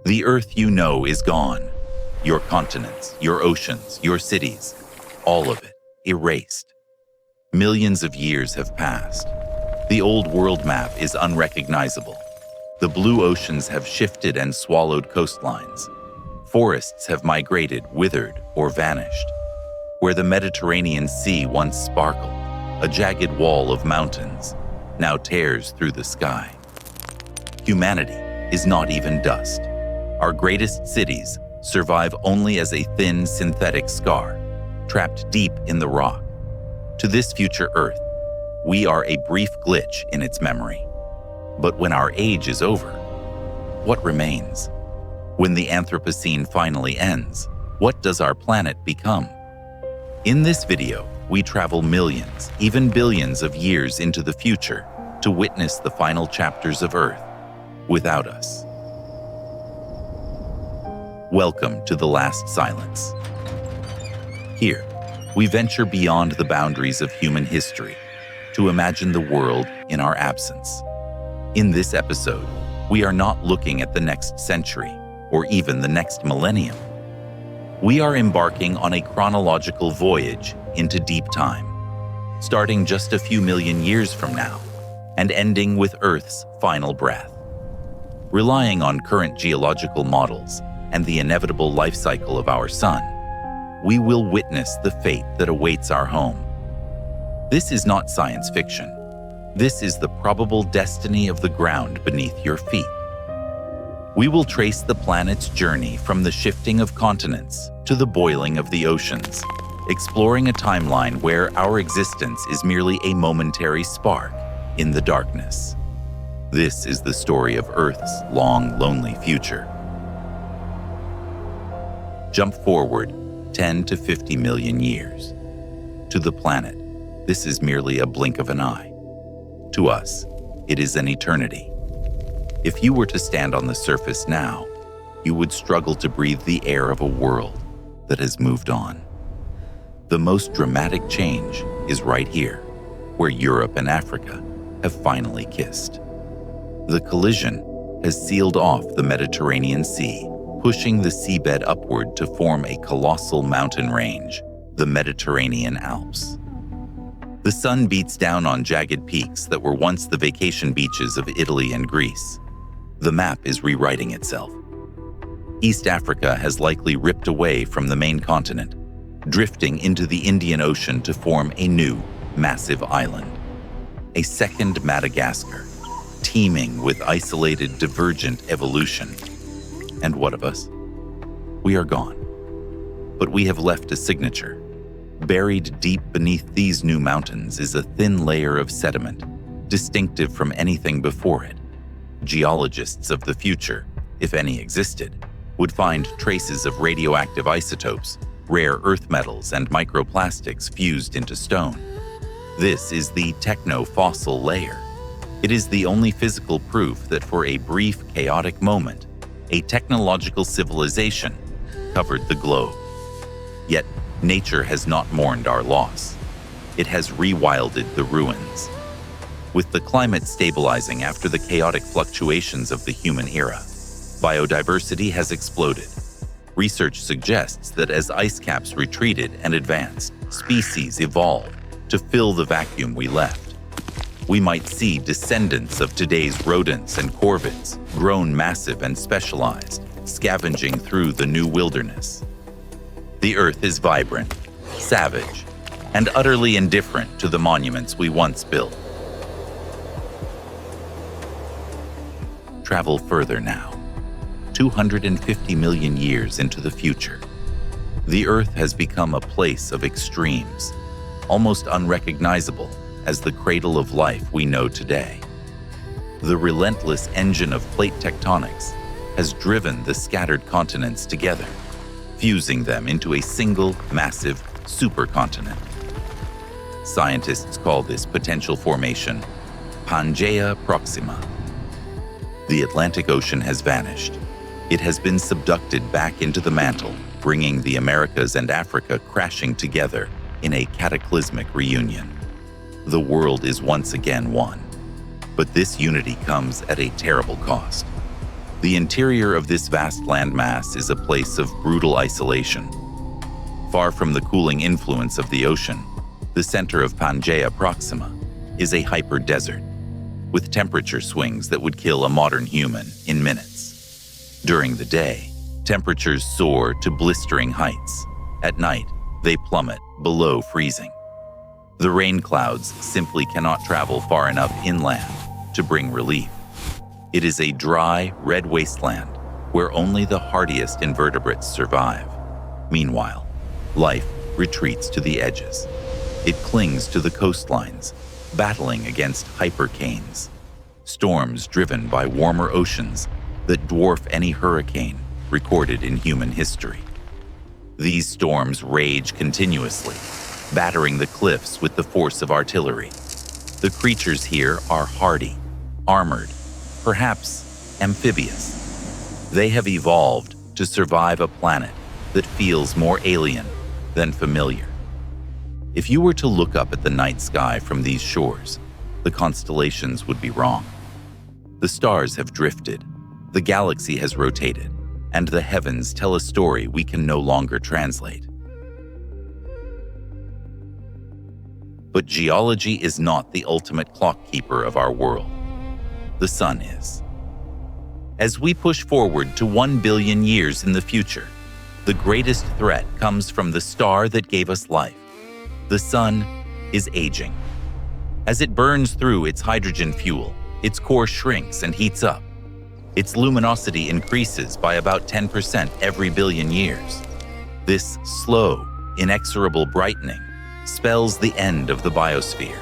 The Earth you know is gone. Your continents, your oceans, your cities, all of it erased. Millions of years have passed. The old world map is unrecognizable. The blue oceans have shifted and swallowed coastlines. Forests have migrated, withered, or vanished. Where the Mediterranean Sea once sparkled, a jagged wall of mountains now tears through the sky. Humanity is not even dust. Our greatest cities survive only as a thin synthetic scar, trapped deep in the rock. To this future Earth, we are a brief glitch in its memory. But when our age is over, what remains? When the Anthropocene finally ends, what does our planet become? In this video, we travel millions, even billions of years into the future to witness the final chapters of Earth without us. Welcome to The Last Silence. Here, we venture beyond the boundaries of human history to imagine the world in our absence. In this episode, we are not looking at the next century or even the next millennium. We are embarking on a chronological voyage into deep time, starting just a few million years from now and ending with Earth's final breath. Relying on current geological models and the inevitable life cycle of our sun, we will witness the fate that awaits our home. This is not science fiction. This is the probable destiny of the ground beneath your feet. We will trace the planet's journey from the shifting of continents to the boiling of the oceans, exploring a timeline where our existence is merely a momentary spark in the darkness. This is the story of Earth's long, lonely future. Jump forward 10 to 50 million years. To the planet, this is merely a blink of an eye. To us, it is an eternity. If you were to stand on the surface now, you would struggle to breathe the air of a world that has moved on. The most dramatic change is right here, where Europe and Africa have finally kissed. The collision has sealed off the Mediterranean Sea, pushing the seabed upward to form a colossal mountain range, the Mediterranean Alps. The sun beats down on jagged peaks that were once the vacation beaches of Italy and Greece. The map is rewriting itself. East Africa has likely ripped away from the main continent, drifting into the Indian Ocean to form a new, massive island. A second Madagascar, teeming with isolated, divergent evolution. And what of us? We are gone. But we have left a signature. Buried deep beneath these new mountains is a thin layer of sediment, distinctive from anything before it. Geologists of the future, if any existed, would find traces of radioactive isotopes, rare earth metals, and microplastics fused into stone. This is the techno-fossil layer. It is the only physical proof that for a brief, chaotic moment, a technological civilization covered the globe. Yet, nature has not mourned our loss. It has rewilded the ruins. With the climate stabilizing after the chaotic fluctuations of the human era, biodiversity has exploded. Research suggests that as ice caps retreated and advanced, species evolved to fill the vacuum we left. We might see descendants of today's rodents and corvids, grown massive and specialized, scavenging through the new wilderness. The Earth is vibrant, savage, and utterly indifferent to the monuments we once built. Travel further now, 250 million years into the future. The Earth has become a place of extremes, almost unrecognizable as the cradle of life we know today. The relentless engine of plate tectonics has driven the scattered continents together, fusing them into a single massive supercontinent. Scientists call this potential formation Pangaea Proxima. The Atlantic Ocean has vanished. It has been subducted back into the mantle, bringing the Americas and Africa crashing together in a cataclysmic reunion. The world is once again one, but this unity comes at a terrible cost. The interior of this vast landmass is a place of brutal isolation. Far from the cooling influence of the ocean, the center of Pangaea Proxima is a hyper-desert, with temperature swings that would kill a modern human in minutes. During the day, temperatures soar to blistering heights. At night, they plummet below freezing. The rain clouds simply cannot travel far enough inland to bring relief. It is a dry, red wasteland where only the hardiest invertebrates survive. Meanwhile, life retreats to the edges. It clings to the coastlines, battling against hypercanes, storms driven by warmer oceans that dwarf any hurricane recorded in human history. These storms rage continuously, battering the cliffs with the force of artillery. The creatures here are hardy, armored, perhaps amphibious. They have evolved to survive a planet that feels more alien than familiar. If you were to look up at the night sky from these shores, the constellations would be wrong. The stars have drifted, the galaxy has rotated, and the heavens tell a story we can no longer translate. But geology is not the ultimate clock-keeper of our world. The sun is. As we push forward to 1 billion years in the future, the greatest threat comes from the star that gave us life. The sun is aging. As it burns through its hydrogen fuel, its core shrinks and heats up. Its luminosity increases by about 10% every billion years. This slow, inexorable brightening spells the end of the biosphere.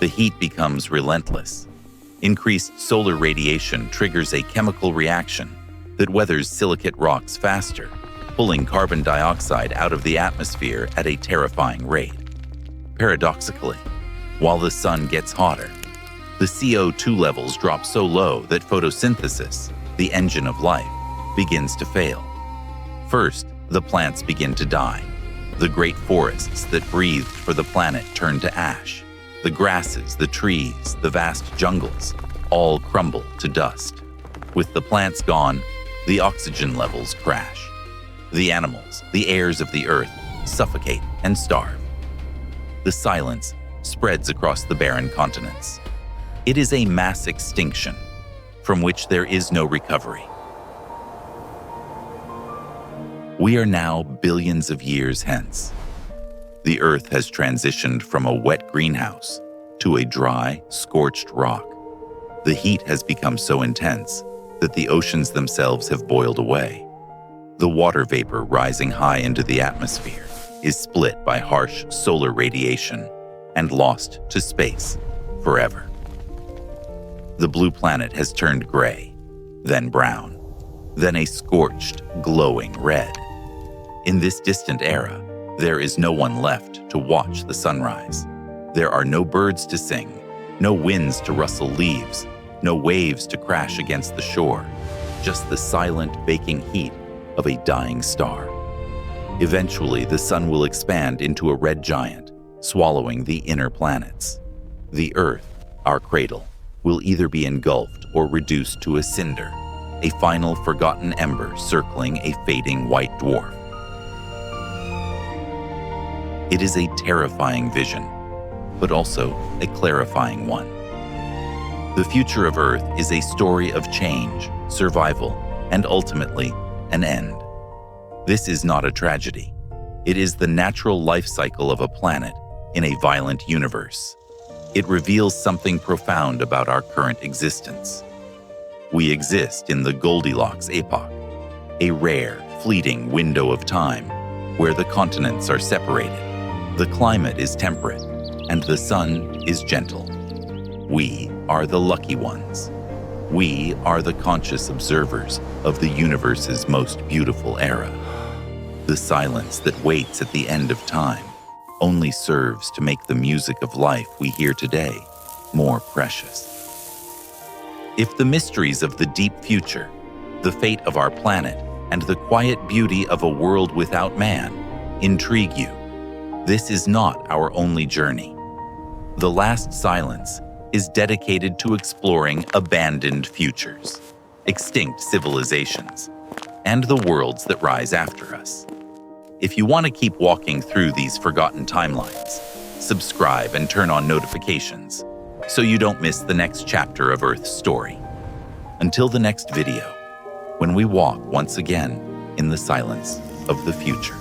The heat becomes relentless. Increased solar radiation triggers a chemical reaction that weathers silicate rocks faster, pulling carbon dioxide out of the atmosphere at a terrifying rate. Paradoxically, while the sun gets hotter, the CO2 levels drop so low that photosynthesis, the engine of life, begins to fail. First, the plants begin to die. The great forests that breathed for the planet turn to ash. The grasses, the trees, the vast jungles, all crumble to dust. With the plants gone, the oxygen levels crash. The animals, the heirs of the earth, suffocate and starve. The silence spreads across the barren continents. It is a mass extinction from which there is no recovery. We are now billions of years hence. The Earth has transitioned from a wet greenhouse to a dry, scorched rock. The heat has become so intense that the oceans themselves have boiled away. The water vapor rising high into the atmosphere is split by harsh solar radiation and lost to space forever. The blue planet has turned gray, then brown, then a scorched, glowing red. In this distant era, there is no one left to watch the sunrise. There are no birds to sing, no winds to rustle leaves, no waves to crash against the shore, just the silent, baking heat of a dying star. Eventually, the sun will expand into a red giant, swallowing the inner planets. The Earth, our cradle, will either be engulfed or reduced to a cinder, a final forgotten ember circling a fading white dwarf. It is a terrifying vision, but also a clarifying one. The future of Earth is a story of change, survival, and ultimately, an end. This is not a tragedy. It is the natural life cycle of a planet in a violent universe. It reveals something profound about our current existence. We exist in the Goldilocks epoch, a rare, fleeting window of time where the continents are separated, the climate is temperate, and the sun is gentle. We are the lucky ones. We are the conscious observers of the universe's most beautiful era. The silence that waits at the end of time only serves to make the music of life we hear today more precious. If the mysteries of the deep future, the fate of our planet, and the quiet beauty of a world without man intrigue you, this is not our only journey. The Last Silence is dedicated to exploring abandoned futures, extinct civilizations, and the worlds that rise after us. If you want to keep walking through these forgotten timelines, subscribe and turn on notifications so you don't miss the next chapter of Earth's story. Until the next video, when we walk once again in the silence of the future.